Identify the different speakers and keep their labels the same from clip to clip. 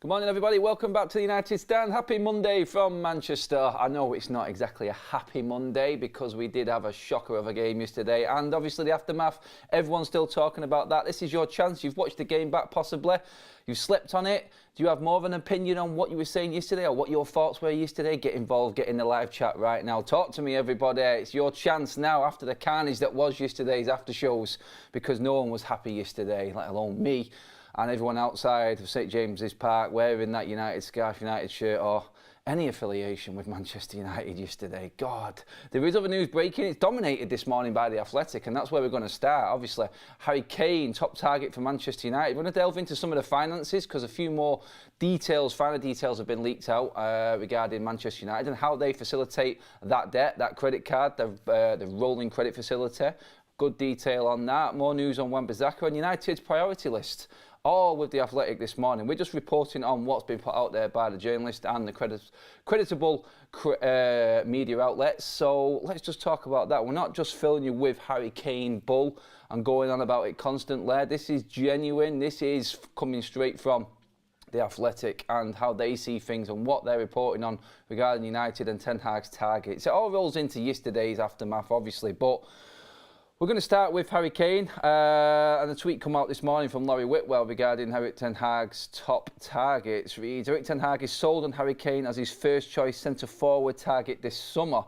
Speaker 1: Good morning, everybody. Welcome back to the United Stand. Happy Monday from Manchester. I know it's not exactly a happy Monday because we did have a shocker of a game yesterday, and obviously the aftermath, everyone's still talking about that. This is your chance. You've watched the game back possibly. You've slept on it. Do you have more of an opinion on what you were saying yesterday or what your thoughts were yesterday? Get involved, get in the live chat right now. Talk to me, everybody. It's your chance now after the carnage that was yesterday's after shows, because no one was happy yesterday, let alone me and everyone outside of St James's Park wearing that United scarf, United shirt, or any affiliation with Manchester United yesterday. God, there is other news breaking. It's dominated this morning by The Athletic, and that's where we're going to start. Obviously, Harry Kane, top target for Manchester United. We're going to delve into some of the finances because a few more details, finer details have been leaked out regarding Manchester United and how they facilitate that debt, that credit card, the rolling credit facility. Good detail on that. More news on Wan-Bissaka and United's priority list. All with The Athletic this morning. We're just reporting on what's been put out there by the journalist and the creditable media outlets. So let's just talk about that. We're not just filling you with Harry Kane bull and going on about it constantly. This is genuine. This is coming straight from The Athletic and how they see things and what they're reporting on regarding United and Ten Hag's targets. It all rolls into yesterday's aftermath, obviously, but we're going to start with Harry Kane, and a tweet come out this morning from Laurie Whitwell regarding Erik Ten Hag's top targets. Reads, Erik Ten Hag is sold on Harry Kane as his first choice centre-forward target this summer,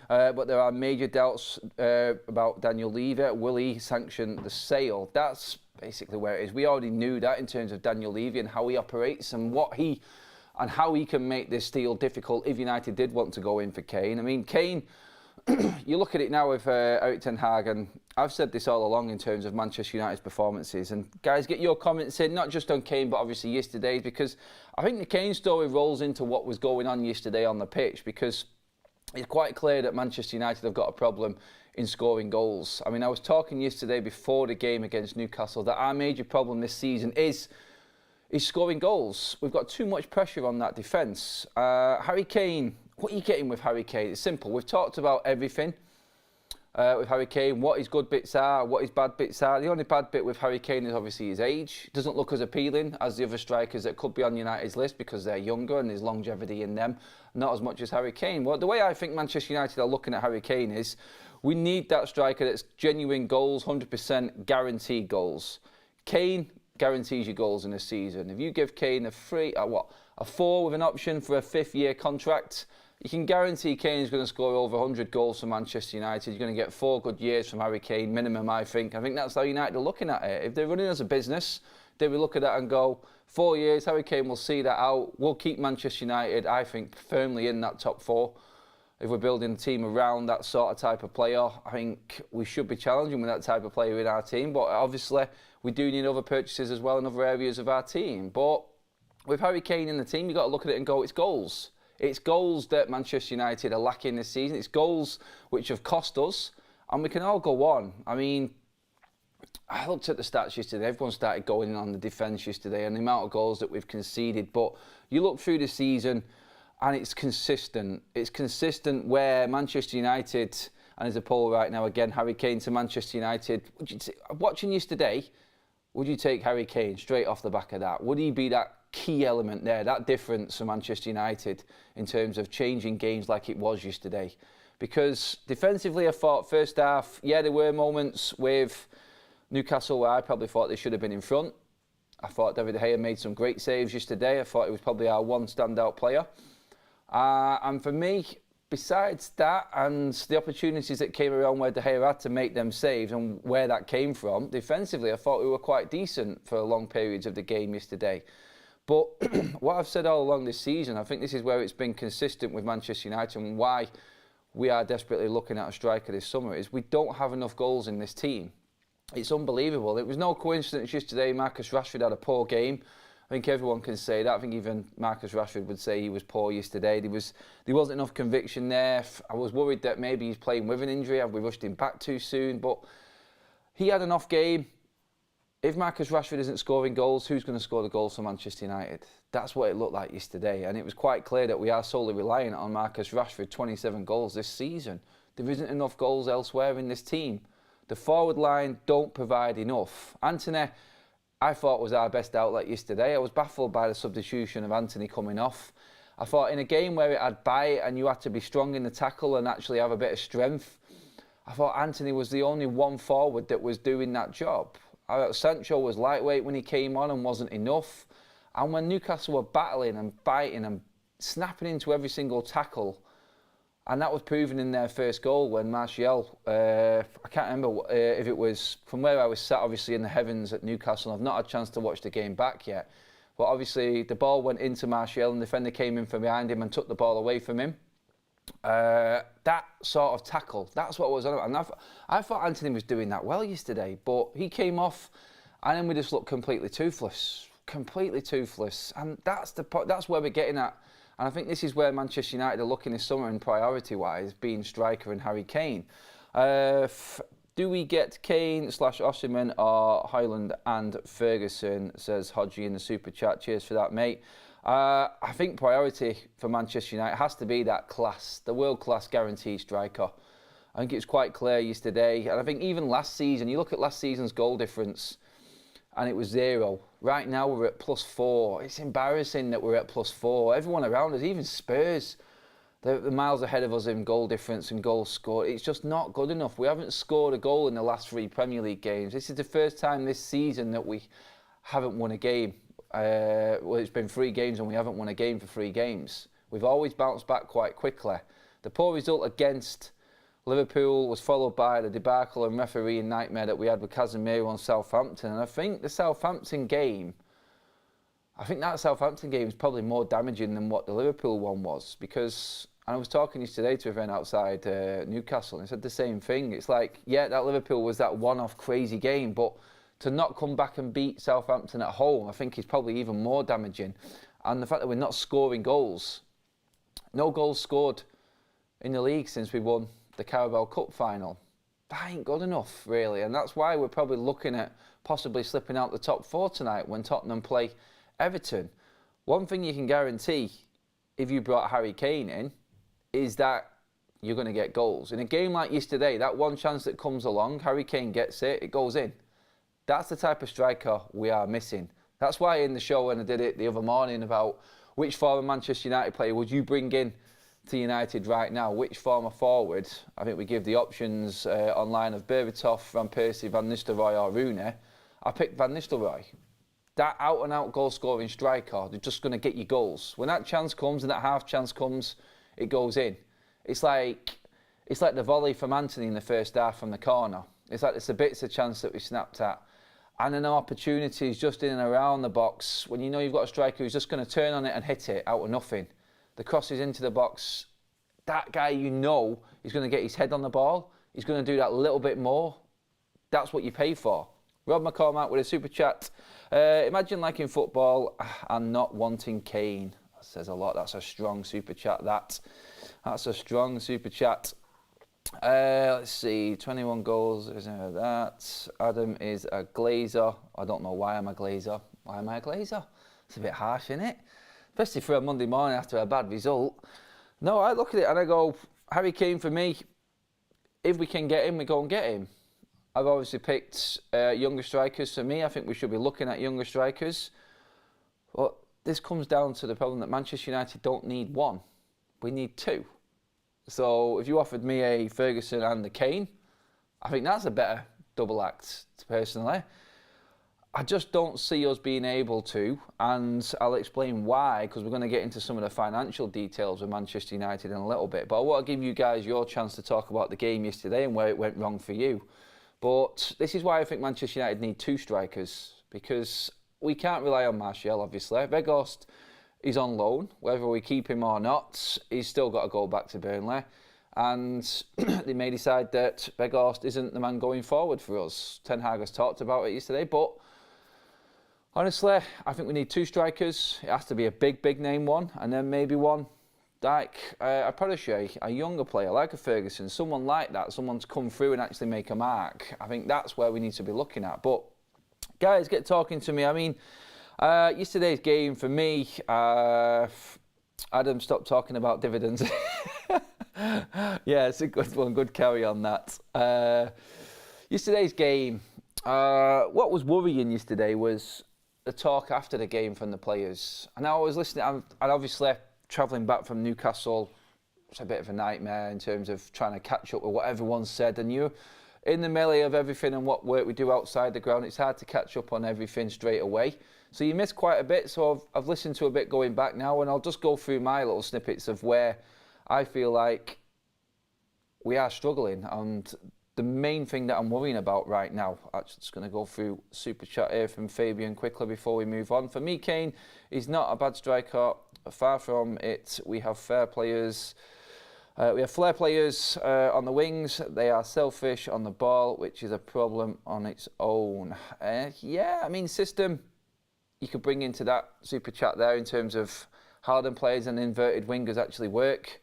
Speaker 1: but there are major doubts about Daniel Levy. Will he sanction the sale? That's basically where it is. We already knew that in terms of Daniel Levy and how he operates and how he can make this deal difficult if United did want to go in for Kane. I mean, Kane, you look at it now with Erik Ten Hag, and I've said this all along in terms of Manchester United's performances. And guys, get your comments in, not just on Kane, but obviously yesterday, because I think the Kane story rolls into what was going on yesterday on the pitch, because it's quite clear that Manchester United have got a problem in scoring goals. I mean, I was talking yesterday before the game against Newcastle that our major problem this season is scoring goals. We've got too much pressure on that defence. Harry Kane, what are you getting with Harry Kane? It's simple. We've talked about everything with Harry Kane, what his good bits are, what his bad bits are. The only bad bit with Harry Kane is obviously his age. It doesn't look as appealing as the other strikers that could be on United's list because they're younger and there's longevity in them, not as much as Harry Kane. Well, the way I think Manchester United are looking at Harry Kane is we need that striker that's genuine goals, 100% guaranteed goals. Kane guarantees you goals in a season. If you give Kane a 4 with an option for a 5th-year contract, you can guarantee Kane is going to score over 100 goals for Manchester United. You're going to get 4 good years from Harry Kane, minimum, I think. I think that's how United are looking at it. If they're running as a business, they will look at that and go, 4 years, Harry Kane will see that out. We'll keep Manchester United, I think, firmly in that top 4. If we're building a team around that sort of type of player, I think we should be challenging with that type of player in our team. But obviously, we do need other purchases as well in other areas of our team. But with Harry Kane in the team, you've got to look at it and go, it's goals. It's goals that Manchester United are lacking this season. It's goals which have cost us, and we can all go on. I mean, I looked at the stats yesterday. Everyone started going in on the defence yesterday and the amount of goals that we've conceded. But you look through the season, and it's consistent. It's consistent where Manchester United, and there's a poll right now again, Harry Kane to Manchester United. Watching yesterday, would you take Harry Kane straight off the back of that? Would he be that key element there, that difference for Manchester United in terms of changing games like it was yesterday? Because defensively, I thought first half, yeah, there were moments with Newcastle where I probably thought they should have been in front. I thought David De Gea made some great saves yesterday. I thought he was probably our one standout player. And for me, besides that and the opportunities that came around where De Gea had to make them saves and where that came from, defensively, I thought we were quite decent for long periods of the game yesterday. But what I've said all along this season, I think this is where it's been consistent with Manchester United and why we are desperately looking at a striker this summer, is we don't have enough goals in this team. It's unbelievable. It was no coincidence yesterday Marcus Rashford had a poor game. I think everyone can say that. I think even Marcus Rashford would say he was poor yesterday. There wasn't enough conviction there. I was worried that maybe he's playing with an injury. Have we rushed him back too soon? But he had an off game. If Marcus Rashford isn't scoring goals, who's going to score the goals for Manchester United? That's what it looked like yesterday. And it was quite clear that we are solely reliant on Marcus Rashford, 27 goals this season. There isn't enough goals elsewhere in this team. The forward line don't provide enough. Anthony, I thought was our best outlet yesterday. I was baffled by the substitution of Anthony coming off. I thought in a game where it had bite and you had to be strong in the tackle and actually have a bit of strength, I thought Anthony was the only one forward that was doing that job. I thought Sancho was lightweight when he came on and wasn't enough. And when Newcastle were battling and biting and snapping into every single tackle, and that was proven in their first goal when Martial, I can't remember if it was from where I was sat, obviously in the heavens at Newcastle. I've not had a chance to watch the game back yet. But obviously the ball went into Martial and the defender came in from behind him and took the ball away from him. That sort of tackle, that's what was on it. And I thought Anthony was doing that well yesterday, but he came off and then we just looked completely toothless. And that's where we're getting at. And I think this is where Manchester United are looking this summer in priority-wise, being striker and Harry Kane. Do we get Kane / Osimhen or Højlund and Ferguson, says Hodgie in the super chat. Cheers for that, mate. I think priority for Manchester United has to be that class, the world-class guaranteed striker. I think it was quite clear yesterday. And I think even last season, you look at last season's goal difference, and it was 0. Right now we're at +4. It's embarrassing that we're at +4. Everyone around us, even Spurs, they're miles ahead of us in goal difference and goals scored. It's just not good enough. We haven't scored a goal in the last 3 Premier League games. This is the first time this season that we haven't won a game. Well, it's been 3 games and we haven't won a game for 3 games. We've always bounced back quite quickly. The poor result against Liverpool was followed by the debacle and refereeing nightmare that we had with Casemiro on Southampton. And I think that Southampton game is probably more damaging than what the Liverpool one was. Because, and I was talking yesterday to a friend outside Newcastle, and he said the same thing. It's like, yeah, that Liverpool was that one-off crazy game, but to not come back and beat Southampton at home, I think is probably even more damaging. And the fact that we're not scoring goals, no goals scored in the league since we won the Carabao Cup final. That ain't good enough, really. And that's why we're probably looking at possibly slipping out the top 4 tonight when Tottenham play Everton. One thing you can guarantee if you brought Harry Kane in is that you're going to get goals. In a game like yesterday, that one chance that comes along, Harry Kane gets it, it goes in. That's the type of striker we are missing. That's why in the show when I did it the other morning about which former Manchester United player would you bring in to United right now, which former forward, I think we give the options online of Berbatov, Van Persie, Van Nistelrooy or Rooney. I picked Van Nistelrooy. That out-and-out goal-scoring striker, they're just going to get you goals. When that chance comes and that half chance comes, it goes in. It's like the volley from Anthony in the first half from the corner. It's like it's a bits of chance that we snapped at. And then opportunities just in and around the box when you know you've got a striker who's just going to turn on it and hit it out of nothing. The crosses into the box, that guy you know is going to get his head on the ball. He's going to do that little bit more. That's what you pay for. Rob McCormack with a super chat. Imagine liking football and not wanting Kane. That says a lot. That's a strong super chat, that. That's a strong super chat. Let's see, 21 goals, isn't that? Adam is a Glazer. I don't know why I'm a Glazer. Why am I a Glazer? It's a bit harsh, isn't it? Especially for a Monday morning after a bad result. No, I look at it and I go, Harry Kane for me, if we can get him, we go and get him. I've obviously picked younger strikers for me. I think we should be looking at younger strikers. But this comes down to the problem that Manchester United don't need 1. We need 2. So if you offered me a Ferguson and a Kane, I think that's a better double act, personally. I just don't see us being able to, and I'll explain why, because we're going to get into some of the financial details of Manchester United in a little bit. But I want to give you guys your chance to talk about the game yesterday and where it went wrong for you. But this is why I think Manchester United need 2 strikers, because we can't rely on Martial, obviously. Weghorst is on loan. Whether we keep him or not, he's still got to go back to Burnley. And they may decide that Weghorst isn't the man going forward for us. Ten Hag has talked about it yesterday, but honestly, I think we need 2 strikers. It has to be a big, big name one, and then maybe one like a protege, a younger player like a Ferguson, someone like that, someone to come through and actually make a mark. I think that's where we need to be looking at. But guys, get talking to me. I mean, yesterday's game for me, Adam, stop talking about dividends. Yeah, it's a good one. Good carry on that. Yesterday's game, What was worrying yesterday was the talk after the game from the players. And I was listening, and obviously travelling back from Newcastle, it's a bit of a nightmare in terms of trying to catch up with what everyone said. And you're in the melee of everything and what work we do outside the ground, it's hard to catch up on everything straight away. So you miss quite a bit. So I've listened to a bit going back now, and I'll just go through my little snippets of where I feel like we are struggling. And the main thing that I'm worrying about right now, I'm just going to go through super chat here from Fabian quickly before we move on. For me, Kane is not a bad striker. Far from it. We have fair players. We have flair players on the wings. They are selfish on the ball, which is a problem on its own. Yeah, I mean, system you could bring into that super chat there in terms of Harden players and inverted wingers actually work.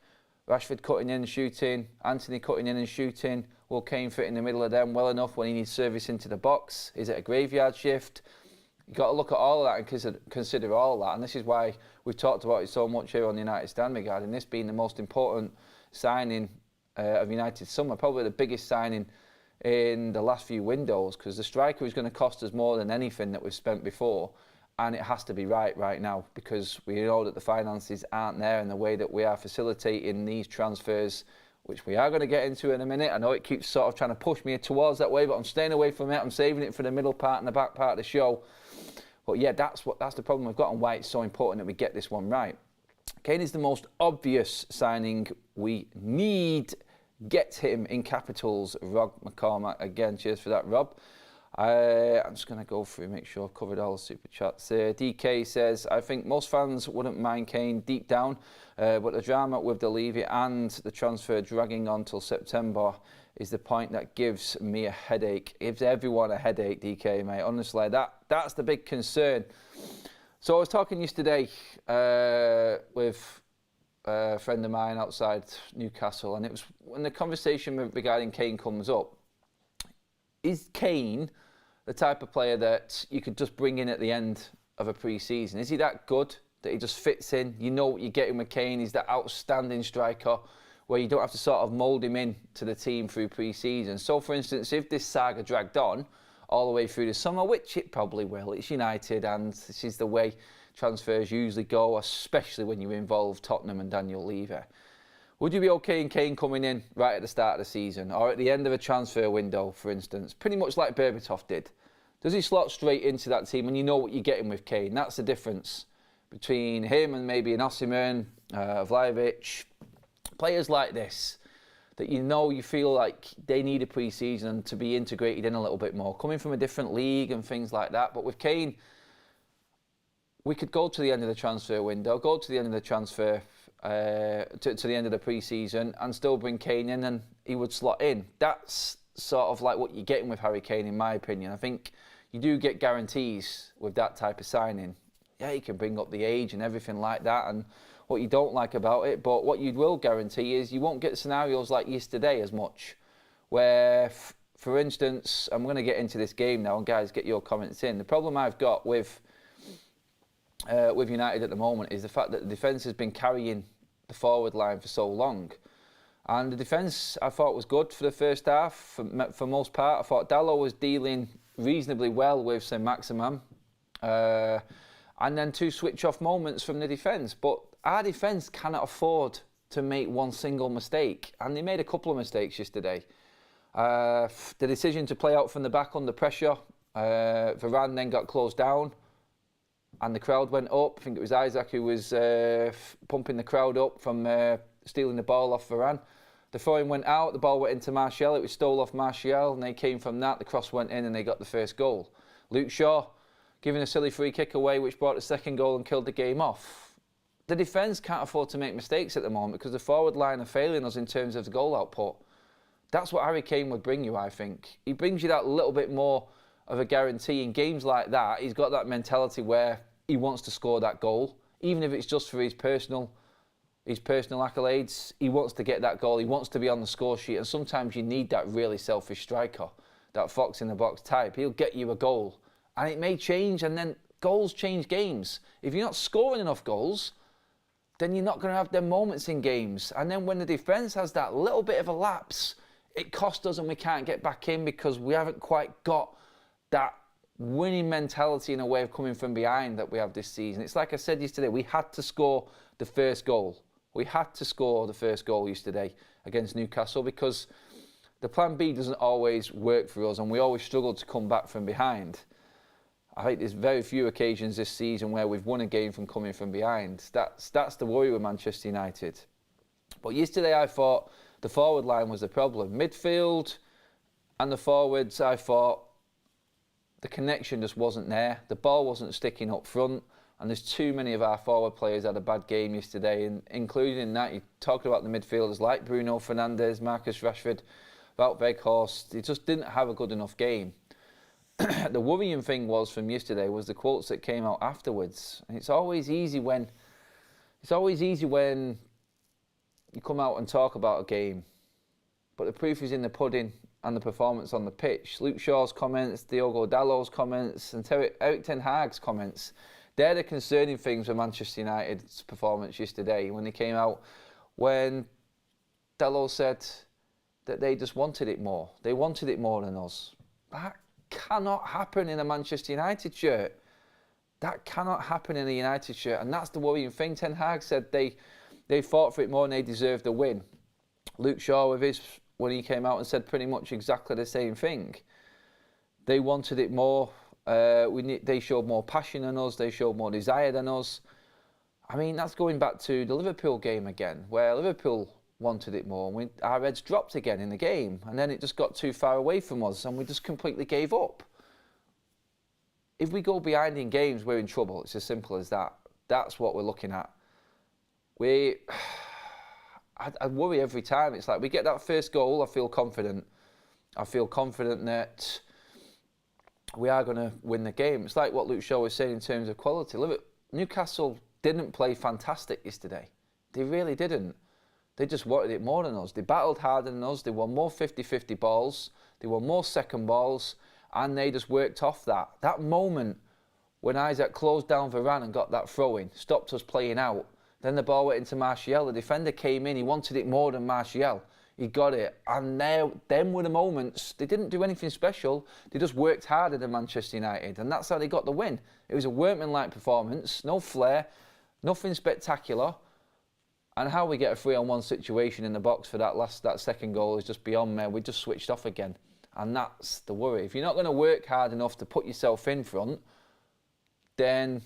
Speaker 1: Rashford cutting in and shooting, Anthony cutting in and shooting. Will Kane fit in the middle of them well enough when he needs service into the box? Is it a graveyard shift? You've got to look at all of that and consider all of that. And this is why we've talked about it so much here on the United Stand regarding this being the most important signing of United's summer, probably the biggest signing in the last few windows, because the striker is going to cost us more than anything that we've spent before, and it has to be right now, because we know that the finances aren't there, and the way that we are facilitating these transfers, which we are going to get into in a minute. I know it keeps sort of trying to push me towards that way, but I'm staying away from it. I'm saving it for the middle part and the back part of the show. But yeah, that's the problem we've got, and why it's so important that we get this one right. Kane is the most obvious signing we need. Get him in capitals. Rob McCormack again. Cheers for that, Rob. I'm just going to go through, make sure I've covered all the super chats. DK says, I think most fans wouldn't mind Kane deep down, but the drama with the Levy and the transfer dragging on till September is the point that gives me a headache. Gives everyone a headache, DK, mate. Honestly, that's the big concern. So I was talking yesterday with a friend of mine outside Newcastle, and it was when the conversation regarding Kane comes up. Is Kane the type of player that you could just bring in at the end of a pre-season? Is he that good that he just fits in? You know what you're getting with Kane. He's that outstanding striker where you don't have to sort of mould him in to the team through pre-season. So, for instance, if this saga dragged on all the way through the summer, which it probably will, it's United, and this is the way transfers usually go, especially when you involve Tottenham and Daniel Levy. Would you be okay in Kane coming in right at the start of the season, or at the end of a transfer window, for instance, pretty much like Berbatov did? Does he slot straight into that team and you know what you're getting with Kane? That's the difference between him and maybe an Osimhen, Vlahovic, players like this, that you feel like they need a pre-season to be integrated in a little bit more, coming from a different league and things like that. But with Kane, we could go to the end of the transfer window, go to the end of the transfer, to the end of the pre-season, and still bring Kane in, and he would slot in. That's sort of like what you're getting with Harry Kane, in my opinion. I think you do get guarantees with that type of signing. Yeah, you can bring up the age and everything like that, and what you don't like about it, but what you will guarantee is you won't get scenarios like yesterday as much, where, for instance, I'm going to get into this game now, and guys, get your comments in. The problem I've got with United at the moment is the fact that the defence has been carrying the forward line for so long. And the defence, I thought, was good for the first half, for most part. I thought Dalot was dealing reasonably well with Saint-Maximin. And then two switch-off moments from the defence. But our defence cannot afford to make one single mistake. And they made a couple of mistakes yesterday. The decision to play out from the back under pressure. Varane then got closed down. And the crowd went up. I think it was Isaac who was pumping the crowd up from stealing the ball off Varane. The throw-in went out, the ball went into Martial, it was stole off Martial, and they came from that, the cross went in and they got the first goal. Luke Shaw giving a silly free kick away, which brought the second goal and killed the game off. The defence can't afford to make mistakes at the moment because the forward line are failing us in terms of the goal output. That's what Harry Kane would bring you, I think. He brings you that little bit more of a guarantee. In games like that, he's got that mentality where he wants to score that goal, even if it's just for his personal accolades. He wants to get that goal. He wants to be on the score sheet. And sometimes you need that really selfish striker, that fox in the box type. He'll get you a goal. And it may change, and then goals change games. If you're not scoring enough goals, then you're not going to have them moments in games. And then when the defence has that little bit of a lapse, it costs us and we can't get back in because we haven't quite got that winning mentality and a way of coming from behind that we have this season. It's like I said yesterday, we had to score the first goal. We had to score the first goal yesterday against Newcastle because the plan B doesn't always work for us and we always struggle to come back from behind. I think there's very few occasions this season where we've won a game from coming from behind. That's the worry with Manchester United. But yesterday I thought the forward line was the problem. Midfield and the forwards, I thought the connection just wasn't there. The ball wasn't sticking up front. And there's too many of our forward players had a bad game yesterday. And including in that, you talked about the midfielders like Bruno Fernandes, Marcus Rashford, Wout Weghorst. They just didn't have a good enough game. The worrying thing was from yesterday was the quotes that came out afterwards. And it's always easy when you come out and talk about a game, but the proof is in the pudding and the performance on the pitch. Luke Shaw's comments, Diogo Dalot's comments, and Erik ten Hag's comments. They're the concerning things with Manchester United's performance yesterday when they came out, when Dalot said that they just wanted it more. They wanted it more than us. That cannot happen in a Manchester United shirt. That cannot happen in a United shirt, and that's the worrying thing. Ten Hag said they fought for it more and they deserved the win. Luke Shaw, when he came out and said pretty much exactly the same thing. They wanted it more. They showed more passion than us. They showed more desire than us. I mean, that's going back to the Liverpool game again, where Liverpool wanted it more. And our heads dropped again in the game, and then it just got too far away from us, and we just completely gave up. If we go behind in games, we're in trouble. It's as simple as that. That's what we're looking at. I worry every time. It's like we get that first goal, I feel confident. I feel confident that we are going to win the game. It's like what Luke Shaw was saying in terms of quality. Newcastle didn't play fantastic yesterday. They really didn't. They just wanted it more than us. They battled harder than us. They won more 50-50 balls. They won more second balls. And they just worked off that. That moment when Isaac closed down Varane and got that throw-in, stopped us playing out. Then the ball went into Martial. The defender came in. He wanted it more than Martial. He got it. And them were the moments. They didn't do anything special. They just worked harder than Manchester United. And that's how they got the win. It was a workman-like performance. No flair. Nothing spectacular. And how we get a 3-on-1 situation in the box for that second goal is just beyond me. We just switched off again. And that's the worry. If you're not going to work hard enough to put yourself in front, then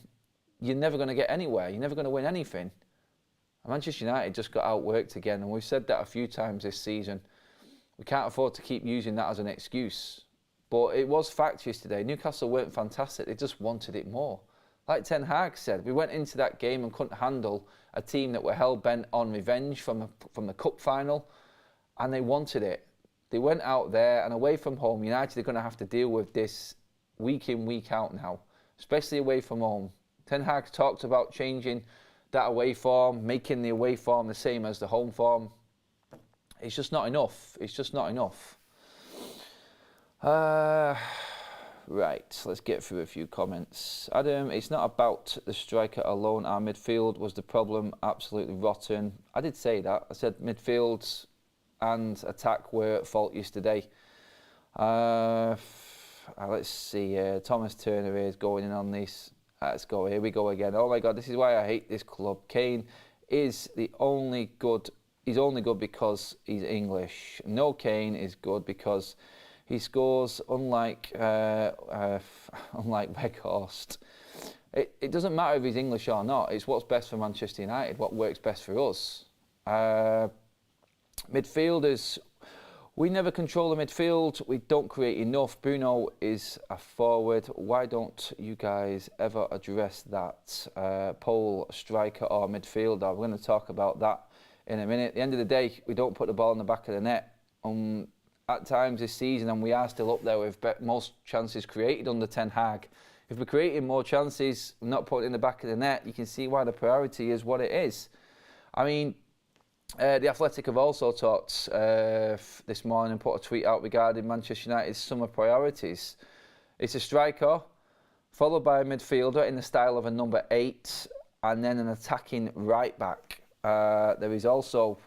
Speaker 1: you're never going to get anywhere. You're never going to win anything. Manchester United just got outworked again, and we've said that a few times this season. We can't afford to keep using that as an excuse. But it was fact yesterday. Newcastle weren't fantastic. They just wanted it more. Like Ten Hag said, we went into that game and couldn't handle a team that were hell-bent on revenge from the cup final, and they wanted it. They went out there, and away from home, United are going to have to deal with this week in, week out now, especially away from home. Ten Hag talked about changing that away form, making the away form the same as the home form. It's just not enough. It's just not enough. Right, let's get through a few comments. Adam, it's not about the striker alone. Our midfield was the problem. Absolutely rotten. I did say that. I said midfield and attack were at fault yesterday. Let's see. Thomas Turner is going in on this. Let's go. Here we go again. Oh my God, this is why I hate this club. Kane is only good because he's English. No, Kane is good because he scores, unlike Weghorst. It doesn't matter if he's English or not. It's what's best for Manchester United, what works best for us. Midfielders, we never control the midfield. We don't create enough. Bruno is a forward. Why don't you guys ever address that? Pole, striker or midfielder? We're going to talk about that in a minute. At the end of the day, we don't put the ball in the back of the net. At times this season, and we are still up there with most chances created under Ten Hag. If we're creating more chances, not putting it in the back of the net, you can see why the priority is what it is. I mean, The Athletic have also talked this morning and put a tweet out regarding Manchester United's summer priorities. It's a striker, followed by a midfielder in the style of a number 8, and then an attacking right-back. There is also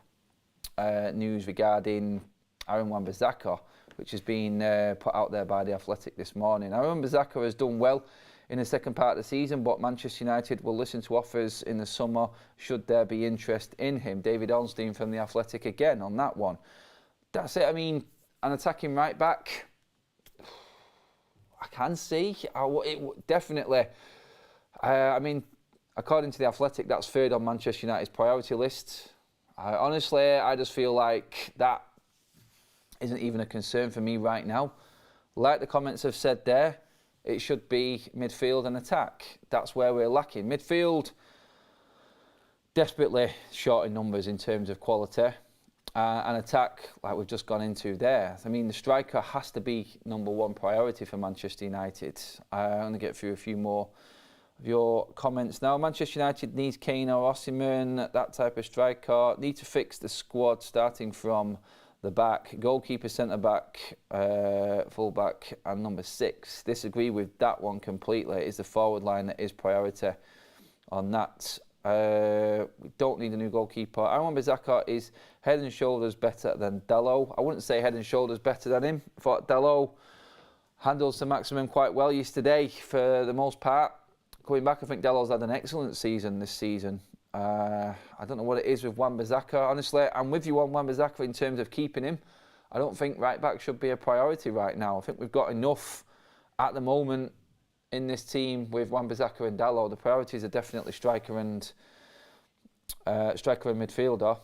Speaker 1: news regarding Aaron Wan-Bissaka, which has been put out there by The Athletic this morning. I remember Xhaka has done well in the second part of the season, but Manchester United will listen to offers in the summer should there be interest in him. David Ornstein from The Athletic again on that one. That's it. I mean, an attacking right back, I can see. Definitely. I mean, according to The Athletic, that's third on Manchester United's priority list. Honestly, I just feel like that isn't even a concern for me right now. Like the comments have said there, it should be midfield and attack. That's where we're lacking. Midfield, desperately short in numbers in terms of quality. And attack, like we've just gone into there. I mean, the striker has to be number one priority for Manchester United. I'm going to get through a few more of your comments now. Manchester United needs Kane or Osimhen, that type of striker. Need to fix the squad starting from the back. Goalkeeper, centre-back, full-back and number 6. Disagree with that one completely. It's the forward line that is priority on that. We don't need a new goalkeeper. Aaron Wan-Bissaka is head and shoulders better than Dalot. I wouldn't say head and shoulders better than him. I thought Dalot handled St Maximin quite well yesterday for the most part. Coming back, I think Dalot's had an excellent season this season. I don't know what it is with Wan-Bissaka. Honestly, I'm with you on Wan-Bissaka in terms of keeping him. I don't think right back should be a priority right now. I think we've got enough at the moment in this team with Wan-Bissaka and Dalot. The priorities are definitely striker and midfielder.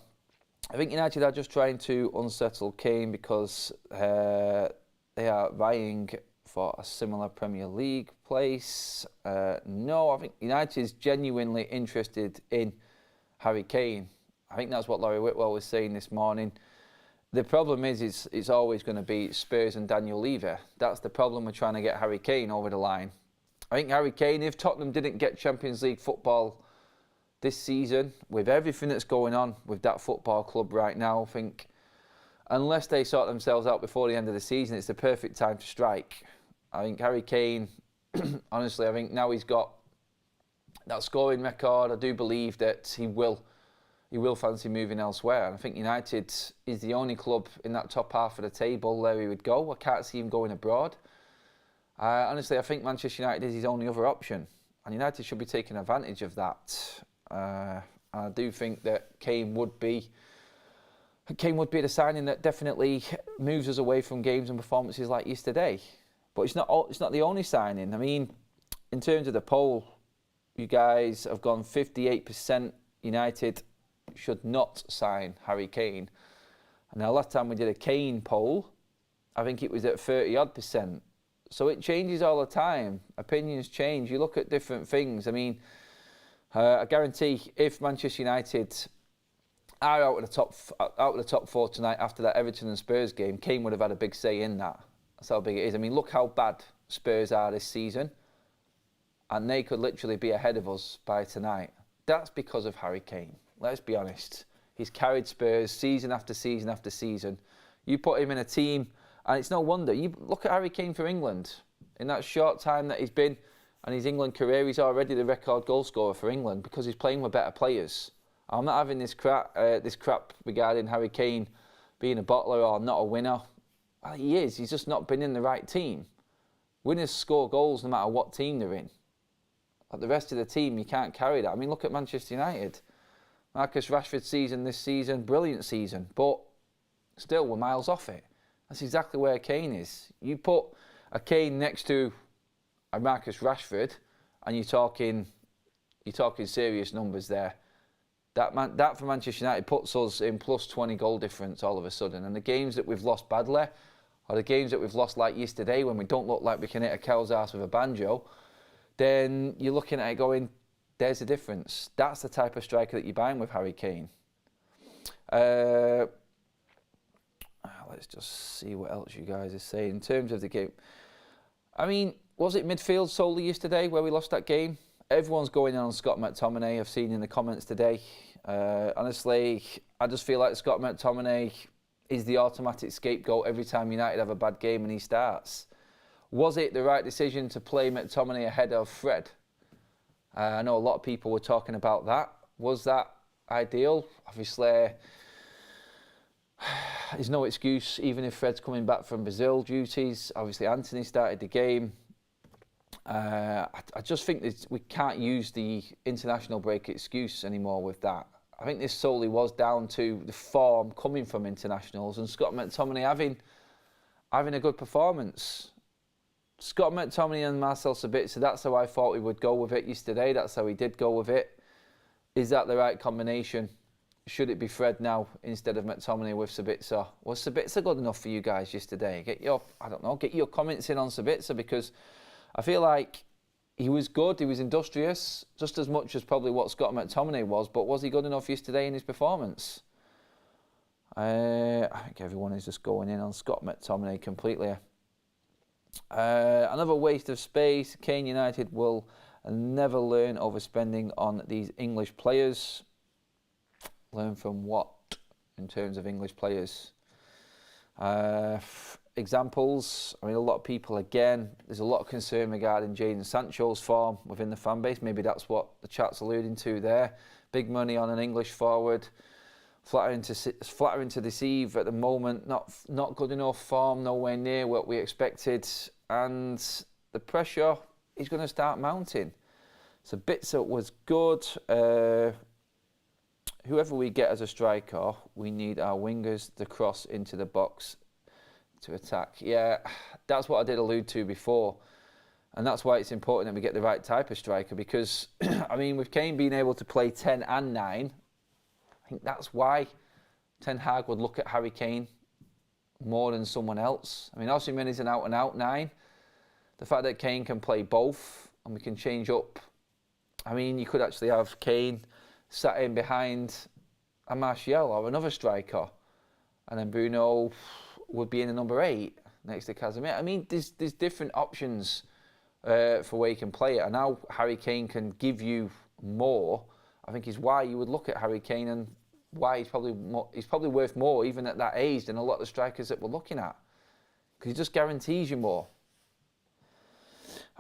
Speaker 1: I think United are just trying to unsettle Kane because they are vying for a similar Premier League place. No, I think United is genuinely interested in Harry Kane. I think that's what Laurie Whitwell was saying this morning. The problem is it's always going to be Spurs and Daniel Levy. That's the problem with trying to get Harry Kane over the line. I think Harry Kane, if Tottenham didn't get Champions League football this season, with everything that's going on with that football club right now, I think unless they sort themselves out before the end of the season, it's the perfect time to strike. I think Harry Kane, honestly, I think now he's got that scoring record, I do believe that he will fancy moving elsewhere. And I think United is the only club in that top half of the table where he would go. I can't see him going abroad. Honestly, I think Manchester United is his only other option, and United should be taking advantage of that. I do think that Kane would be the signing that definitely moves us away from games and performances like yesterday. But it's not the only signing. I mean, in terms of the poll, you guys have gone 58% United should not sign Harry Kane. And now last time we did a Kane poll, I think it was at 30-odd%. So it changes all the time. Opinions change. You look at different things. I mean, I guarantee if Manchester United are out of the top 4 tonight after that Everton and Spurs game, Kane would have had a big say in that. That's how big it is. I mean, look how bad Spurs are this season, and they could literally be ahead of us by tonight. That's because of Harry Kane. Let's be honest. He's carried Spurs season after season after season. You put him in a team, and it's no wonder. You look at Harry Kane for England. In that short time that he's been and his England career, he's already the record goal scorer for England because he's playing with better players. I'm not having this crap regarding Harry Kane being a bottler or not a winner. Well, he is. He's just not been in the right team. Winners score goals no matter what team they're in. But the rest of the team, you can't carry that. I mean, look at Manchester United. Marcus Rashford's season this season, brilliant season, but still we're miles off it. That's exactly where Kane is. You put a Kane next to a Marcus Rashford, and you're talking serious numbers there. That for Manchester United puts us in plus 20 goal difference all of a sudden. And the games that we've lost badly, or the games that we've lost like yesterday when we don't look like we can hit a cow's ass with a banjo, then you're looking at it going, there's a difference. That's the type of striker that you're buying with Harry Kane. Let's just see what else you guys are saying in terms of the game. I mean, was it midfield solely yesterday where we lost that game? Everyone's going on Scott McTominay, I've seen in the comments today. Honestly, I just feel like Scott McTominay is the automatic scapegoat every time United have a bad game and he starts. Was it the right decision to play McTominay ahead of Fred? I know a lot of people were talking about that. Was that ideal? Obviously, there's no excuse, even if Fred's coming back from Brazil duties. Obviously, Anthony started the game. I just think that we can't use the international break excuse anymore with that. I think this solely was down to the form coming from internationals and Scott McTominay having a good performance. Scott McTominay and Marcel Sabitzer, that's how I thought we would go with it yesterday. That's how he did go with it. Is that the right combination? Should it be Fred now instead of McTominay with Sabitzer? Was Sabitzer good enough for you guys yesterday? Get your comments in on Sabitzer, because I feel like he was good, he was industrious, just as much as probably what Scott McTominay was, but was he good enough yesterday in his performance? I think everyone is just going in on Scott McTominay completely. Another waste of space. Kane United will never learn overspending on these English players. Learn from what in terms of English players? Examples. I mean, a lot of people, again, there's a lot of concern regarding Jadon Sancho's form within the fan base. Maybe that's what the chat's alluding to there. Big money on an English forward. Flattering to deceive at the moment. Not good enough form, nowhere near what we expected. And the pressure is going to start mounting. So Bitzer was good. Whoever we get as a striker, we need our wingers to cross into the box to attack. Yeah, that's what I did allude to before. And that's why it's important that we get the right type of striker, because, I mean, with Kane being able to play 10 and 9, I think that's why Ten Hag would look at Harry Kane more than someone else. I mean, Osimhen is an out-and-out 9. The fact that Kane can play both and we can change up. I mean, you could actually have Kane sat in behind a Martial or another striker, and then Bruno would be in the number 8 next to Casemiro. I mean, there's different options for where you can play it, and now Harry Kane can give you more. I think is why you would look at Harry Kane, and why he's probably worth more even at that age than a lot of the strikers that we're looking at, because he just guarantees you more.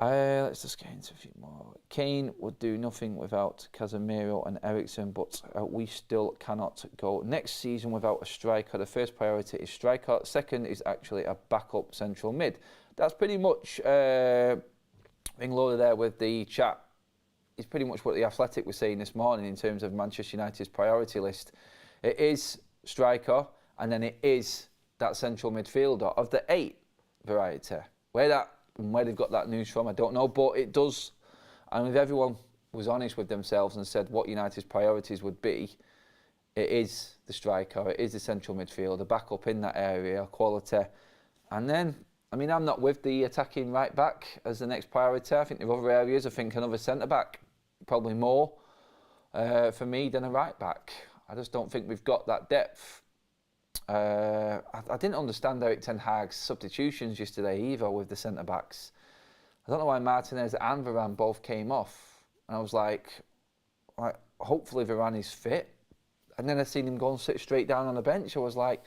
Speaker 1: Let's just get into a few more. Kane would do nothing without Casemiro and Eriksen, but we still cannot go next season without a striker. The first priority is striker. Second is actually a backup central mid. That's pretty much being loaded there with the chat. It's pretty much what The Athletic was saying this morning in terms of Manchester United's priority list. It is striker, and then it is that central midfielder of the 8 variety. Where they've got that news from, I don't know, but it does. And if everyone was honest with themselves and said what United's priorities would be, it is the striker, it is the central midfielder, backup in that area, quality. And then, I mean, I'm not with the attacking right back as the next priority. I think there are other areas. I think another centre back, probably more for me than a right back. I just don't think we've got that depth. I didn't understand Erik Ten Hag's substitutions yesterday either with the centre-backs. I don't know why Martinez and Varane both came off. And I was like, hopefully Varane is fit. And then I seen him go and sit straight down on the bench. I was like,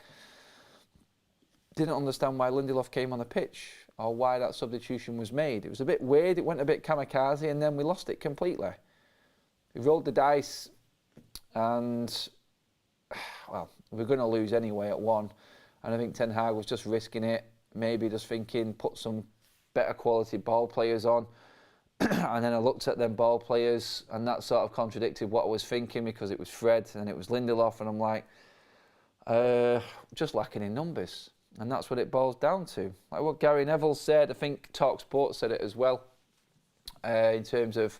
Speaker 1: didn't understand why Lindelof came on the pitch or why that substitution was made. It was a bit weird. It went a bit kamikaze, and then we lost it completely. We rolled the dice, and, well, we're going to lose anyway at 1. And I think Ten Hag was just risking it, maybe just thinking, put some better quality ball players on. And then I looked at them ball players, and that sort of contradicted what I was thinking, because it was Fred and it was Lindelof, and I'm like, just lacking in numbers. And that's what it boils down to. Like what Gary Neville said, I think TalkSport said it as well, in terms of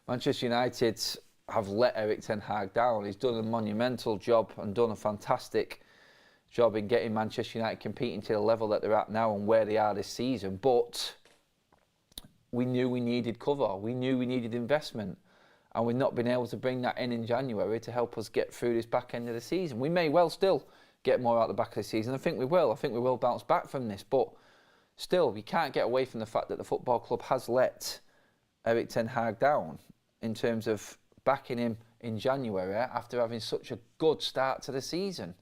Speaker 1: Manchester United have let Erik Ten Hag down. He's done a monumental job and done a fantastic job in getting Manchester United competing to the level that they're at now and where they are this season. But we knew we needed cover. We knew we needed investment. And we've not been able to bring that in January to help us get through this back end of the season. We may well still get more out the back of the season. I think we will. I think we will bounce back from this. But still, we can't get away from the fact that the football club has let Erik Ten Hag down in terms of backing him in January after having such a good start to the season.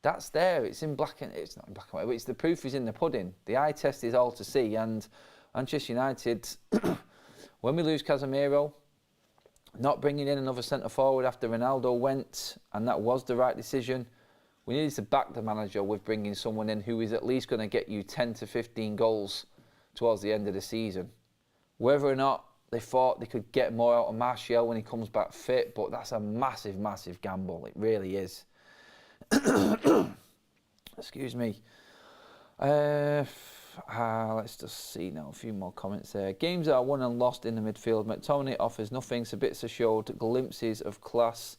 Speaker 1: That's there. It's in black and it's not in black and white. But it's the proof is in the pudding. The eye test is all to see. And Manchester United, when we lose Casemiro, not bringing in another centre forward after Ronaldo went, and that was the right decision. We needed to back the manager with bringing someone in who is at least going to get you 10 to 15 goals towards the end of the season. Whether or not they thought they could get more out of Martial when he comes back fit, but that's a massive, massive gamble. It really is. Excuse me. Let's just see now, a few more comments there. Games are won and lost in the midfield. McTominay offers nothing. Sabitzer showed glimpses of class.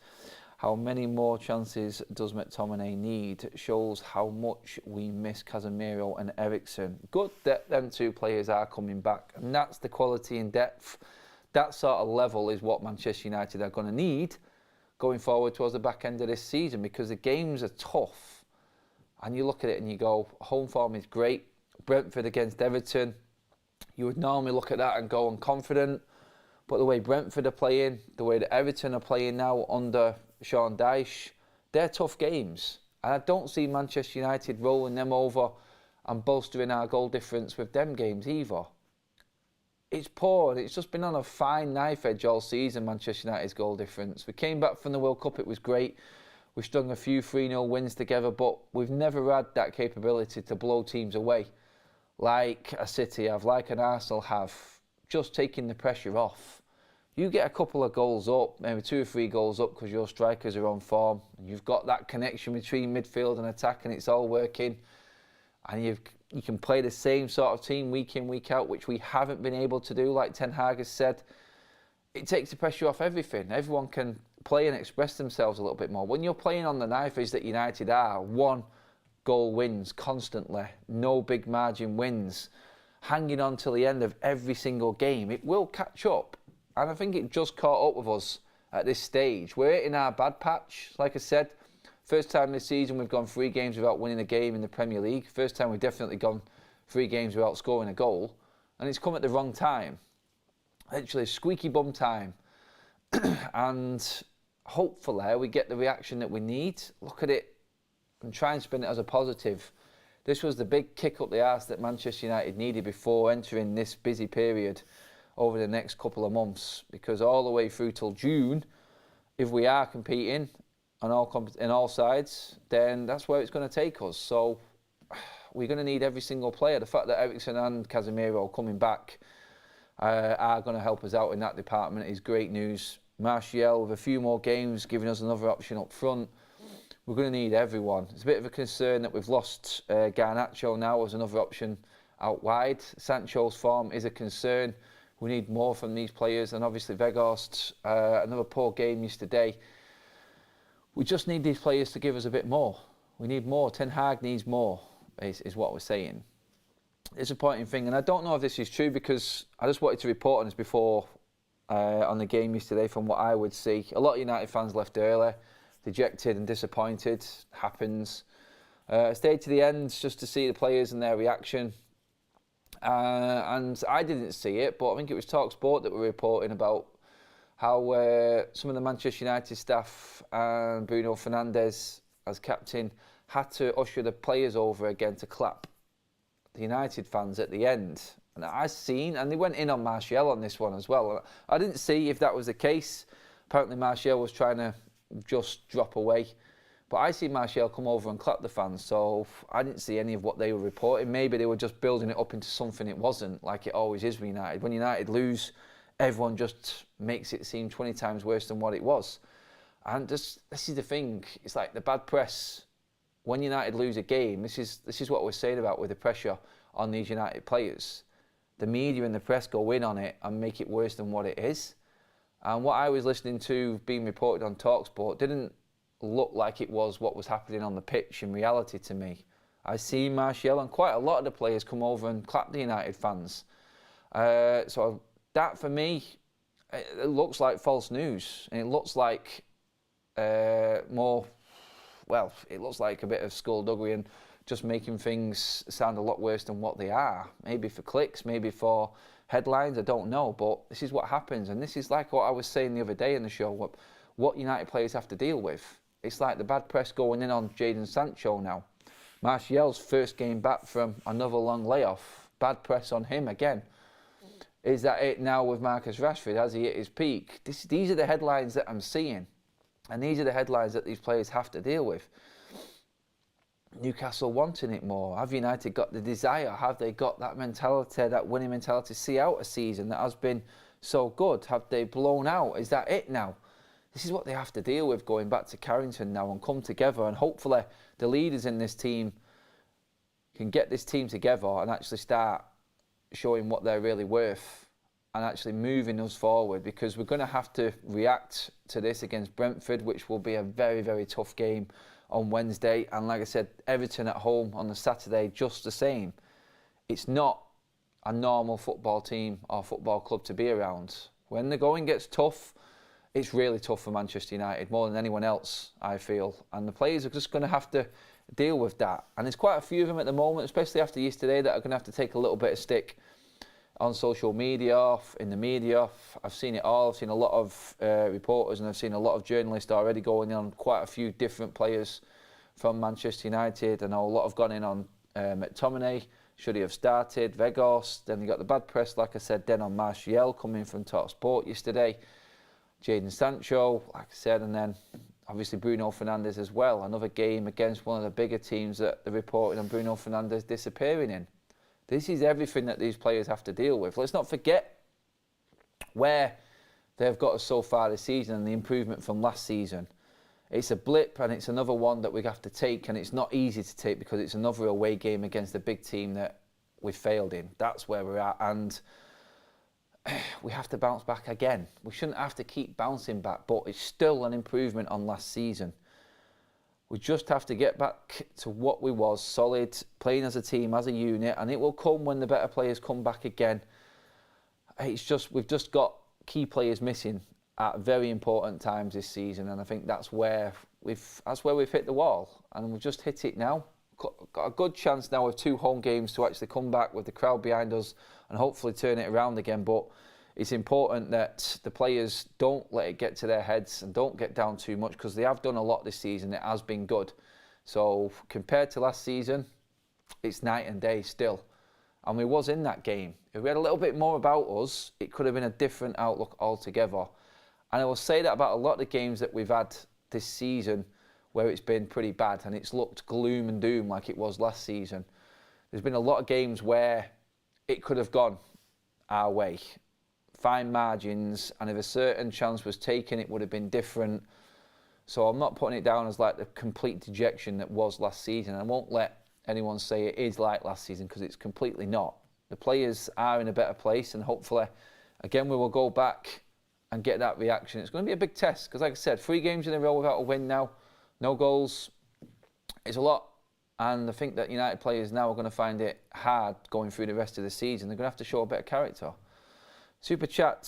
Speaker 1: How many more chances does McTominay need? Shows how much we miss Casemiro and Eriksen. Good that them two players are coming back. And that's the quality and depth. That sort of level is what Manchester United are going to need going forward towards the back end of this season, because the games are tough. And you look at it and you go, home form is great. Brentford against Everton. You would normally look at that and go, I'm confident. But the way Brentford are playing, the way that Everton are playing now under Sean Dyche, they're tough games. And I don't see Manchester United rolling them over and bolstering our goal difference with them games either. It's poor. It's just been on a fine knife edge all season, Manchester United's goal difference. We came back from the World Cup, it was great. We strung a few 3-0 wins together, but we've never had that capability to blow teams away like a City have, like an Arsenal have, just taking the pressure off. You get a couple of goals up, maybe 2 or 3 goals up because your strikers are on form, and you've got that connection between midfield and attack, and it's all working, and you can play the same sort of team week in, week out, which we haven't been able to do, like Ten Hag has said. It takes the pressure off everything. Everyone can play and express themselves a little bit more. When you're playing on the knife as that United are, 1 goal wins constantly, no big margin wins, hanging on till the end of every single game, it will catch up. And I think it just caught up with us at this stage. We're in our bad patch. Like I said, first time this season we've gone 3 games without winning a game in the Premier League. First time we've definitely gone 3 games without scoring a goal. And it's come at the wrong time. Literally squeaky bum time. And hopefully we get the reaction that we need. Look at it and try and spin it as a positive. This was the big kick up the arse that Manchester United needed before entering this busy period over the next couple of months, because all the way through till June, if we are competing on all sides, then that's where it's going to take us. So we're going to need every single player. The fact that Eriksen and Casemiro coming back are going to help us out in that department is great news. Martial with a few more games giving us another option up front. We're going to need everyone. It's a bit of a concern that we've lost Garnacho now as another option out wide. Sancho's form is a concern. We need more from these players, and obviously Weghorst, another poor game yesterday. We just need these players to give us a bit more. We need more. Ten Hag needs more, is what we're saying. Disappointing thing, and I don't know if this is true, because I just wanted to report on this before on the game yesterday from what I would see. A lot of United fans left early, dejected and disappointed. Happens. Stayed to the end just to see the players and their reaction. And I didn't see it, but I think it was TalkSport that were reporting about how some of the Manchester United staff and Bruno Fernandes as captain had to usher the players over again to clap the United fans at the end. And and they went in on Martial on this one as well. I didn't see if that was the case. Apparently Martial was trying to just drop away. But I see Martial come over and clap the fans, so I didn't see any of what they were reporting. Maybe they were just building it up into something it wasn't, like it always is with United. When United lose, everyone just makes it seem 20 times worse than what it was. And this is the thing, it's like the bad press. When United lose a game, this is what we're saying about with the pressure on these United players. The media and the press go in on it and make it worse than what it is. And what I was listening to being reported on TalkSport didn't look like it was what was happening on the pitch in reality to me. I see Martial and quite a lot of the players come over and clap the United fans. So that for me, it looks like false news. And it looks like it looks like a bit of skullduggery and just making things sound a lot worse than what they are. Maybe for clicks, maybe for headlines, I don't know. But this is what happens. And this is like what I was saying the other day in the show, what United players have to deal with. It's like the bad press going in on Jadon Sancho now. Martial's first game back from another long layoff. Bad press on him again. Is that it now with Marcus Rashford? Has he hit his peak? These are the headlines that I'm seeing. And these are the headlines that these players have to deal with. Newcastle wanting it more? Have United got the desire? Have they got that mentality, that winning mentality, to see out a season that has been so good? Have they blown out? Is that it now? This is what they have to deal with going back to Carrington now and come together, and hopefully the leaders in this team can get this team together and actually start showing what they're really worth and actually moving us forward, because we're going to have to react to this against Brentford, which will be a very, very tough game on Wednesday. And like I said, Everton at home on the Saturday, just the same. It's not a normal football team or football club to be around. When the going gets tough, it's really tough for Manchester United, more than anyone else, I feel. And the players are just going to have to deal with that. And there's quite a few of them at the moment, especially after yesterday, that are going to have to take a little bit of stick on social media, in the media. I've seen it all. I've seen a lot of reporters, and I've seen a lot of journalists already going on quite a few different players from Manchester United. I know a lot have gone in on McTominay. Should he have started? Vegas. Then you got the bad press, like I said, then on Martial coming from TalkSport yesterday. Jadon Sancho, like I said, and then obviously Bruno Fernandes as well. Another game against one of the bigger teams that they're reporting on Bruno Fernandes disappearing in. This is everything that these players have to deal with. Let's not forget where they've got us so far this season and the improvement from last season. It's a blip, and it's another one that we have to take, and it's not easy to take because it's another away game against a big team that we failed in. That's where we're at, and we have to bounce back again. We shouldn't have to keep bouncing back, but it's still an improvement on last season. We just have to get back to what we was, solid, playing as a team, as a unit, and it will come when the better players come back again. It's just, we've just got key players missing at very important times this season, and I think that's where we've hit the wall, and we've just hit it now. Got a good chance now with 2 home games to actually come back with the crowd behind us and hopefully turn it around again. But it's important that the players don't let it get to their heads and don't get down too much, because they have done a lot this season. It has been good. So compared to last season, it's night and day still. And we was in that game. If we had a little bit more about us, it could have been a different outlook altogether. And I will say that about a lot of the games that we've had this season where it's been pretty bad and it's looked gloom and doom like it was last season. There's been a lot of games where it could have gone our way. Fine margins, and if a certain chance was taken, it would have been different. So I'm not putting it down as like the complete dejection that was last season. I won't let anyone say it is like last season, because it's completely not. The players are in a better place, and hopefully, again, we will go back and get that reaction. It's going to be a big test, because like I said, 3 games in a row without a win now, no goals. It's a lot. And I think that United players now are going to find it hard going through the rest of the season. They're going to have to show a bit of character. Super chat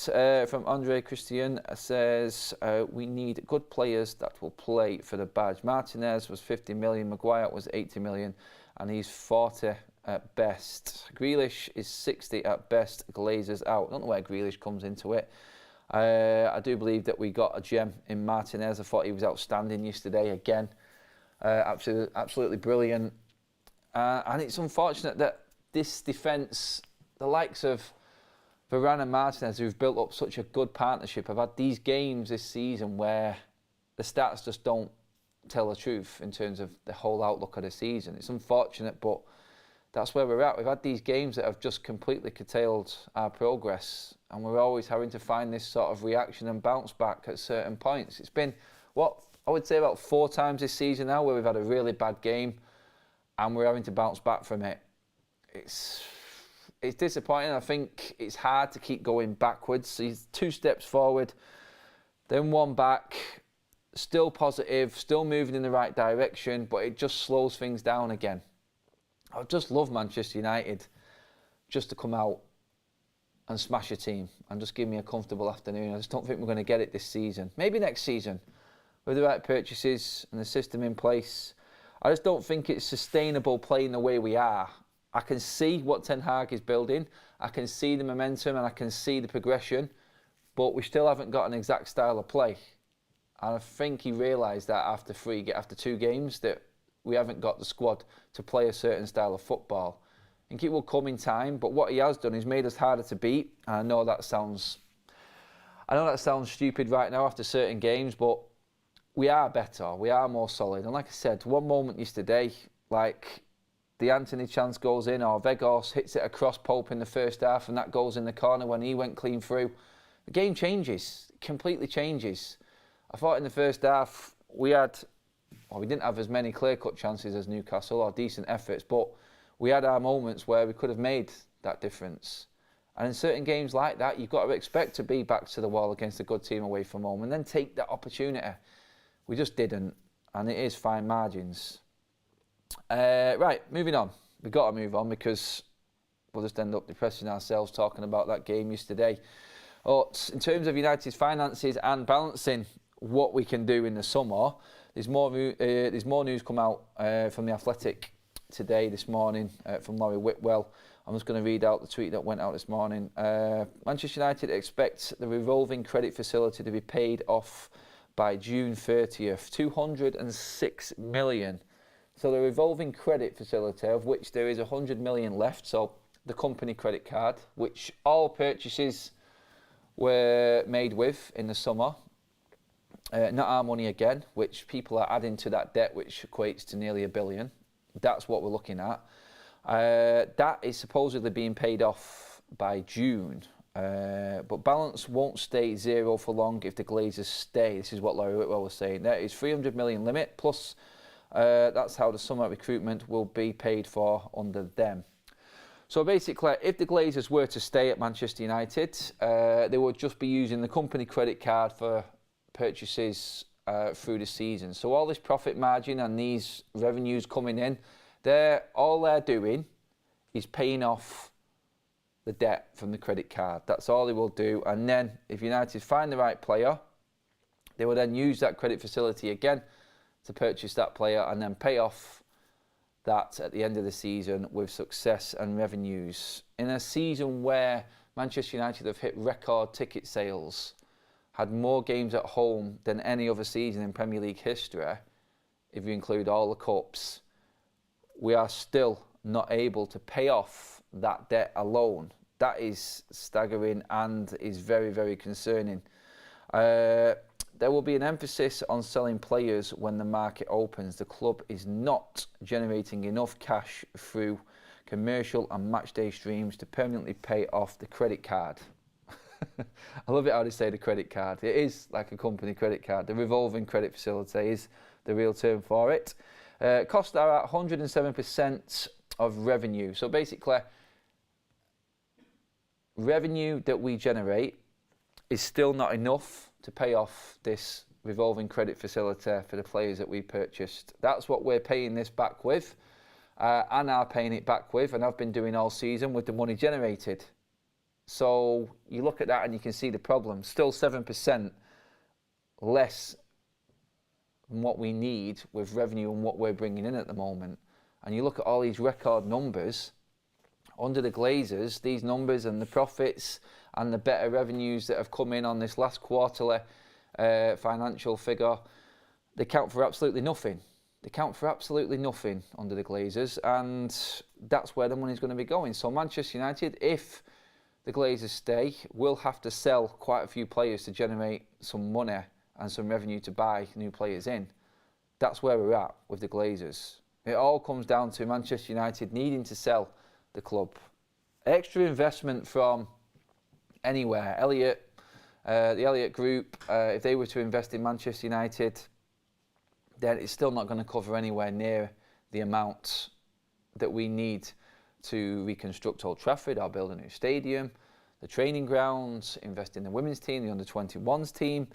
Speaker 1: from Andre Christian says, we need good players that will play for the badge. Martinez was 50 million, Maguire was 80 million, and he's 40 at best. Grealish is 60 at best. Glazers out. I don't know where Grealish comes into it. I do believe that we got a gem in Martinez. I thought he was outstanding yesterday again. Absolutely brilliant. And it's unfortunate that this defence, the likes of Varane and Martinez, who've built up such a good partnership, have had these games this season where the stats just don't tell the truth in terms of the whole outlook of the season. It's unfortunate, but that's where we're at. We've had these games that have just completely curtailed our progress, and we're always having to find this sort of reaction and bounce back at certain points. It's been, what, I would say about 4 times this season now where we've had a really bad game and we're having to bounce back from it. It's disappointing. I think it's hard to keep going backwards. So 2 steps forward, then 1 back, still positive, still moving in the right direction, but it just slows things down again. I just love Manchester United just to come out and smash a team and just give me a comfortable afternoon. I just don't think we're going to get it this season. Maybe next season with the right purchases and the system in place. I just don't think it's sustainable playing the way we are. I can see what Ten Hag is building. I can see the momentum and I can see the progression, but we still haven't got an exact style of play. And I think he realised that after 2 games that we haven't got the squad to play a certain style of football. I think it will come in time, but what he has done is made us harder to beat. And I know that sounds stupid right now after certain games, but we are better, we are more solid. And like I said, one moment yesterday, like the Anthony chance goes in, or Vegos hits it across Pope in the first half and that goes in the corner when he went clean through, the game changes, completely changes. I thought in the first half we didn't have as many clear-cut chances as Newcastle, or decent efforts, but we had our moments where we could have made that difference. And in certain games like that, you've got to expect to be back to the wall against a good team away from home and then take that opportunity. We just didn't, and it is fine margins. Right, moving on. We've got to move on because we'll just end up depressing ourselves talking about that game yesterday. But in terms of United's finances and balancing what we can do in the summer, there's more news come out from The Athletic today, this morning, from Laurie Whitwell. I'm just going to read out the tweet that went out this morning. Manchester United expects the revolving credit facility to be paid off by June 30th, 206 million. So the revolving credit facility, of which there is 100 million left, so the company credit card, which all purchases were made with in the summer, not our money again, which people are adding to that debt, which equates to nearly $1 billion. That's what we're looking at. That is supposedly being paid off by June. But balance won't stay zero for long if the Glazers stay. This is what Laurie Whitwell was saying. There is 300 million limit, plus that's how the summer recruitment will be paid for under them. So basically, if the Glazers were to stay at Manchester United, they would just be using the company credit card for purchases through the season. So all this profit margin and these revenues coming in, all they're doing is paying off the debt from the credit card. That's all they will do. And then if United find the right player, they will then use that credit facility again to purchase that player and then pay off that at the end of the season with success and revenues. In a season where Manchester United have hit record ticket sales, had more games at home than any other season in Premier League history, if you include all the cups, we are still not able to pay off that debt alone. That is staggering and is very, very concerning. There will be an emphasis on selling players when the market opens. The club is not generating enough cash through commercial and matchday streams to permanently pay off the credit card. I love it how they say the credit card. It is like a company credit card. The revolving credit facility is the real term for it. Costs are at 107% of revenue. So basically, revenue that we generate is still not enough to pay off this revolving credit facility for the players that we purchased. That's what we're paying this back with, and are paying it back with, and I've been doing all season with the money generated. So you look at that and you can see the problem. Still 7% less than what we need with revenue and what we're bringing in at the moment. And you look at all these record numbers under the Glazers, these numbers and the profits and the better revenues that have come in on this last quarterly financial figure, they count for absolutely nothing. They count for absolutely nothing under the Glazers, and that's where the money's going to be going. So Manchester United, if the Glazers stay, will have to sell quite a few players to generate some money and some revenue to buy new players in. That's where we're at with the Glazers. It all comes down to Manchester United needing to sell the club. Extra investment from anywhere. The Elliott Group, if they were to invest in Manchester United, then it's still not going to cover anywhere near the amount that we need to reconstruct Old Trafford or build a new stadium, the training grounds, invest in the women's team, the under-21s team.